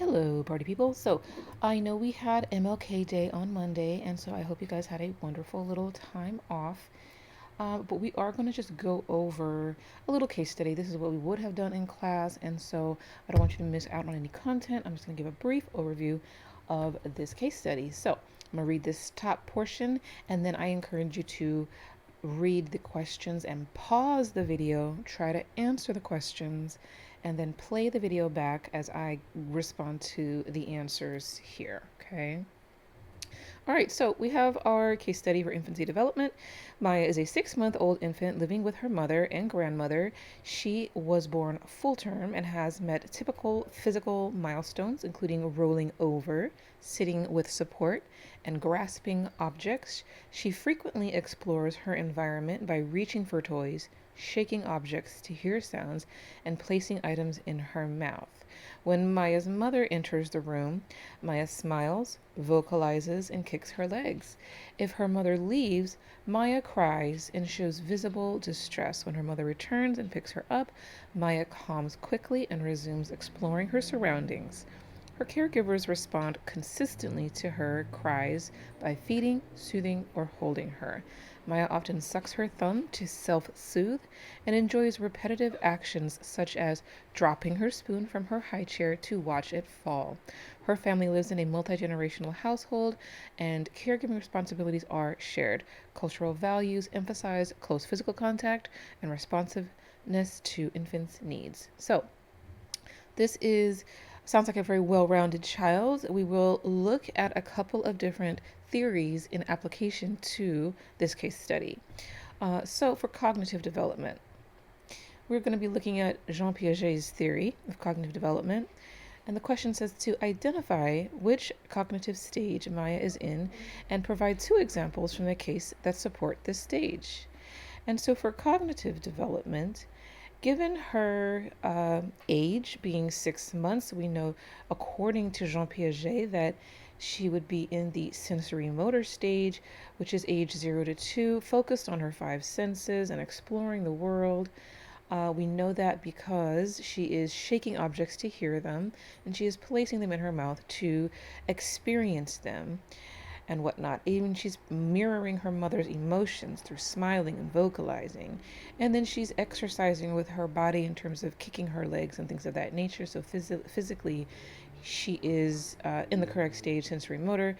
Hello, party people. So, I know we had MLK Day on Monday, and so I hope you guys had a wonderful little time off. But we are going to just go over a little case study. This is what we would have done in class, and so I don't want you to miss out on any content. I'm just going to give a brief overview of this case study. So, I'm going to read this top portion, and then I encourage you to read the questions and pause the video, try to answer the questions, and then play the video back as I respond to the answers here. Okay. All right, so we have our case study for infancy development. Maya is a 6-month-old infant living with her mother and grandmother. She was born full term and has met typical physical milestones, including rolling over, sitting with support, and grasping objects. She frequently explores her environment by reaching for toys, shaking objects to hear sounds, and placing items in her mouth. When Maya's mother enters the room, Maya smiles, vocalizes, and kicks her legs. If her mother leaves, Maya cries and shows visible distress. When her mother returns and picks her up, Maya calms quickly and resumes exploring her surroundings. Her caregivers respond consistently to her cries by feeding, soothing, or holding her. Maya often sucks her thumb to self soothe and enjoys repetitive actions such as dropping her spoon from her high chair to watch it fall. Her family lives in a multi generational household, and caregiving responsibilities are shared. Cultural values emphasize close physical contact and responsiveness to infants' needs. So, this is sounds like a very well-rounded child. We will look at a couple of different theories in application to this case study. So for cognitive development, we're going to be looking at Jean Piaget's theory of cognitive development. And the question says to identify which cognitive stage Maya is in and provide two examples from the case that support this stage. And so for cognitive development, given her age being 6 months, we know, according to Jean Piaget, that she would be in the sensory motor stage, which is age 0 to 2, focused on her five senses and exploring the world. We know that because she is shaking objects to hear them and she is placing them in her mouth to experience them and whatnot. Even she's mirroring her mother's emotions through smiling and vocalizing. And then she's exercising with her body in terms of kicking her legs and things of that nature. So physically, she is in the correct stage, sensory motor,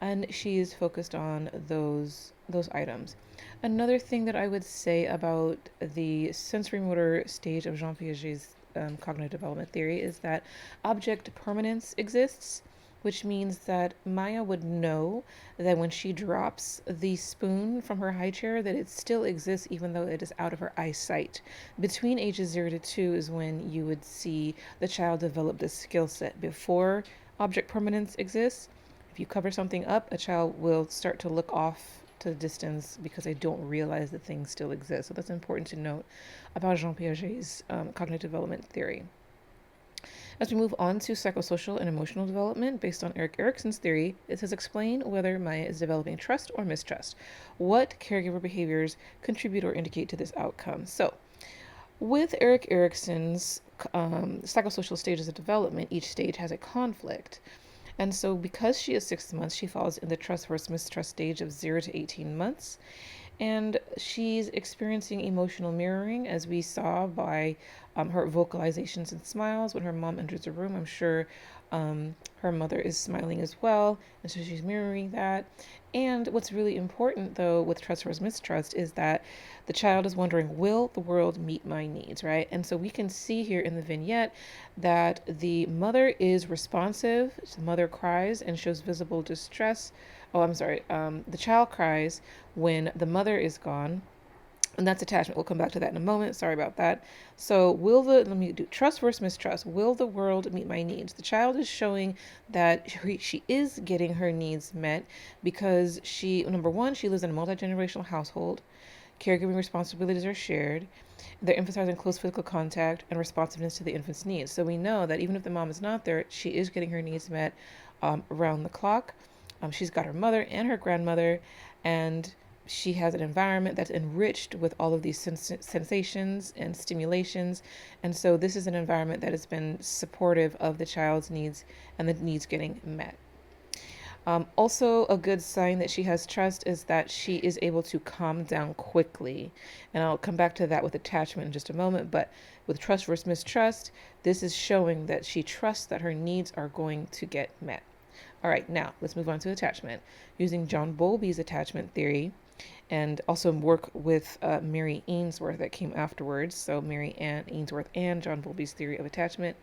and she is focused on those items. Another thing that I would say about the sensory motor stage of Jean Piaget's cognitive development theory is that object permanence exists, which means that Maya would know that when she drops the spoon from her high chair that it still exists even though it is out of her eyesight. Between ages 0 to 2 is when you would see the child develop this skill set. Before object permanence exists, if you cover something up, a child will start to look off to the distance because they don't realize that things still exist. So that's important to note about Jean Piaget's cognitive development theory. As we move on to psychosocial and emotional development, based on Erik Erikson's theory, it says explain whether Maya is developing trust or mistrust. What caregiver behaviors contribute or indicate to this outcome? So, with Erik Erikson's psychosocial stages of development, each stage has a conflict. And so, because she is 6 months, she falls in the trust versus mistrust stage of 0 to 18 months. And she's experiencing emotional mirroring, as we saw by her vocalizations and smiles. When her mom enters the room, I'm sure her mother is smiling as well, and so she's mirroring that. And what's really important, though, with trust versus mistrust is that the child is wondering, will the world meet my needs, right? And so we can see here in the vignette that the mother is responsive. The mother cries and shows visible distress. Oh, I'm sorry. The child cries when the mother is gone, and that's attachment. We'll come back to that in a moment. Sorry about that. So let me do trust versus mistrust. Will the world meet my needs? The child is showing that she is getting her needs met because number one, she lives in a multi-generational household. Caregiving responsibilities are shared. They're emphasizing close physical contact and responsiveness to the infant's needs. So we know that even if the mom is not there, she is getting her needs met around the clock. She's got her mother and her grandmother, and She has an environment that's enriched with all of these sensations and stimulations. And so this is an environment that has been supportive of the child's needs and the needs getting met. Also, a good sign that she has trust is that she is able to calm down quickly. And I'll come back to that with attachment in just a moment. But with trust versus mistrust, this is showing that she trusts that her needs are going to get met. All right, now let's move on to attachment. Using John Bowlby's attachment theory, and also work with Mary Ainsworth that came afterwards. So Mary Ann Ainsworth and John Bowlby's theory of attachment.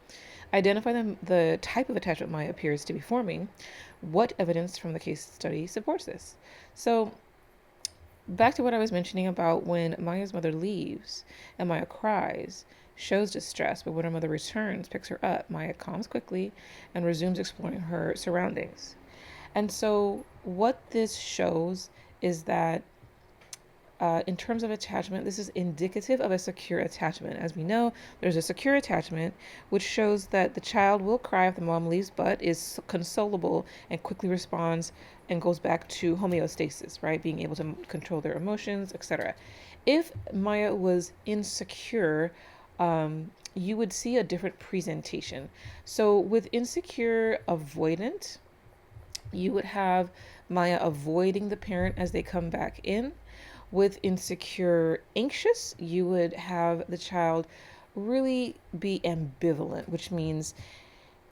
Identify the type of attachment Maya appears to be forming. What evidence from the case study supports this? So back to what I was mentioning about when Maya's mother leaves and Maya cries, shows distress, but when her mother returns, picks her up, Maya calms quickly and resumes exploring her surroundings. And so what this shows is that in terms of attachment, this is indicative of a secure attachment. As we know, there's a secure attachment, which shows that the child will cry if the mom leaves, but is consolable and quickly responds and goes back to homeostasis, right? Being able to control their emotions, etc. If Maya was insecure, you would see a different presentation. So with insecure avoidant, you would have Maya avoiding the parent as they come back in. With insecure anxious, you would have the child really be ambivalent, which means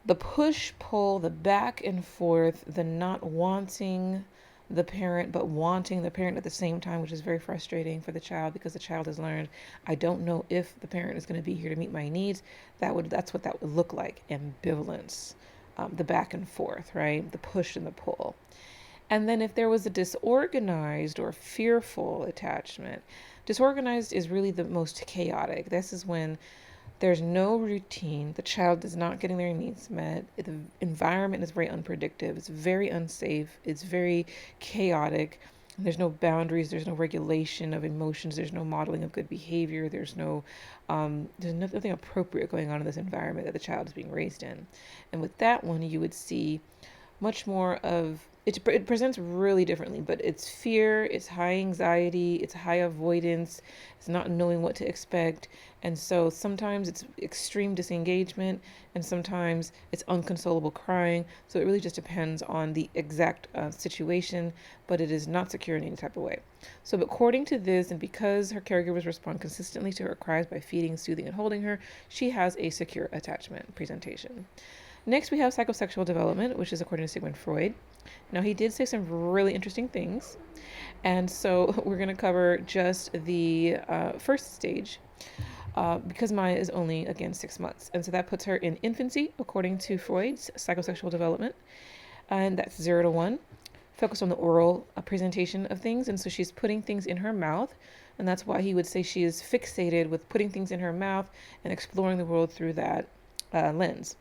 the push pull, the back and forth, the not wanting the parent but wanting the parent at the same time, which is very frustrating for the child because the child has learned, I don't know if the parent is going to be here to meet my needs. That's what that would look like, ambivalence, the back and forth, right? The push and the pull. And then if there was a disorganized or fearful attachment, disorganized is really the most chaotic. This is when there's no routine, the child is not getting their needs met, the environment is very unpredictable, it's very unsafe, it's very chaotic. There's no boundaries, there's no regulation of emotions, there's no modeling of good behavior, there's nothing appropriate going on in this environment that the child is being raised in. And with that one, you would see much more of it presents really differently, but it's fear, it's high anxiety, it's high avoidance, it's not knowing what to expect. And so sometimes it's extreme disengagement and sometimes it's unconsolable crying. So it really just depends on the exact situation, but it is not secure in any type of way. So according to this, and because her caregivers respond consistently to her cries by feeding, soothing, and holding her, she has a secure attachment presentation. Next, we have psychosexual development, which is according to Sigmund Freud. Now, he did say some really interesting things. And so we're going to cover just the first stage because Maya is only, again, 6 months. And so that puts her in infancy, according to Freud's psychosexual development. And that's 0 to 1, focused on the oral presentation of things. And so she's putting things in her mouth. And that's why he would say she is fixated with putting things in her mouth and exploring the world through that lens.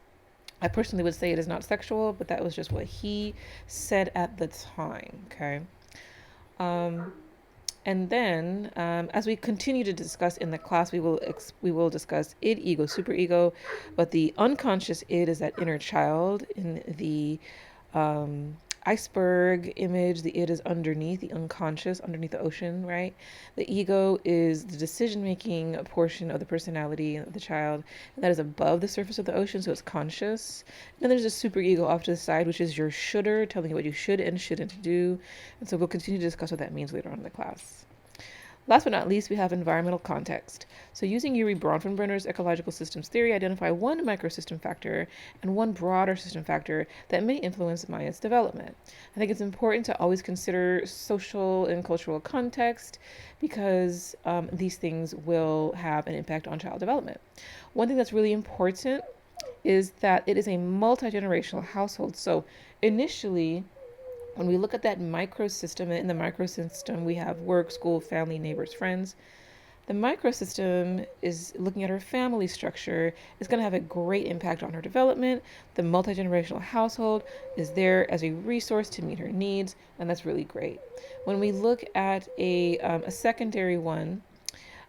I personally would say it is not sexual, but that was just what he said at the time, okay? And then, as we continue to discuss in the class, we will discuss id, ego, superego, but the unconscious id is that inner child in the iceberg image. The id is underneath, the unconscious, underneath the ocean, right? The ego is the decision-making portion of the personality of the child, and that is above the surface of the ocean, so it's conscious. And then there's a superego off to the side, which is your shoulder, telling you what you should and shouldn't do. And so we'll continue to discuss what that means later on in the class. Last but not least, we have environmental context. So using Yuri Bronfenbrenner's ecological systems theory, identify one microsystem factor and one broader system factor that may influence Maya's development. I think it's important to always consider social and cultural context because these things will have an impact on child development. One thing that's really important is that it is a multi-generational household. So initially, when we look at that microsystem, in the microsystem, we have work, school, family, neighbors, friends. The microsystem is looking at her family structure. It's going to have a great impact on her development. The multi-generational household is there as a resource to meet her needs, and that's really great. When we look at a secondary one,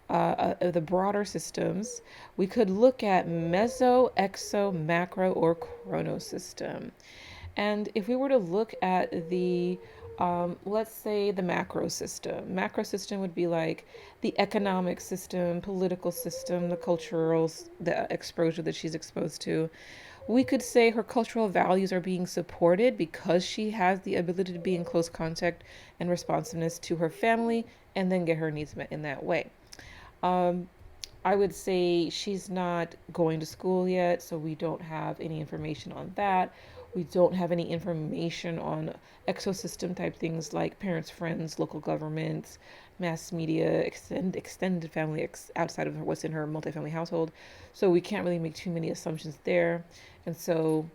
the broader systems, we could look at meso, exo, macro, or chronosystem. And if we were to look at the Let's say the macro system. Macro system would be like the economic system, political system, the cultural, the exposure that she's exposed to. We could say her cultural values are being supported because she has the ability to be in close contact and responsiveness to her family and then get her needs met in that way. Um, I would say she's not going to school yet, so we don't have any information on that. We don't have any information on exosystem type things like parents, friends, local governments, mass media, extended family outside of what's in her multifamily household. So we can't really make too many assumptions there. And so,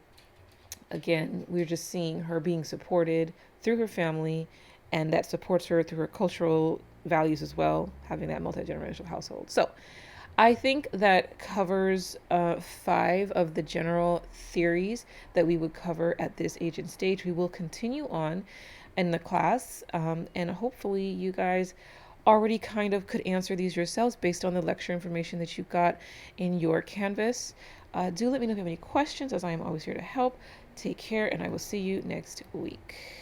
again, we're just seeing her being supported through her family, and that supports her through her cultural values as well, having that multi generational household. So, I think that covers five of the general theories that we would cover at this age and stage. We will continue on in the class, and hopefully, you guys already kind of could answer these yourselves based on the lecture information that you got in your Canvas. Do let me know if you have any questions, as I am always here to help. Take care, and I will see you next week.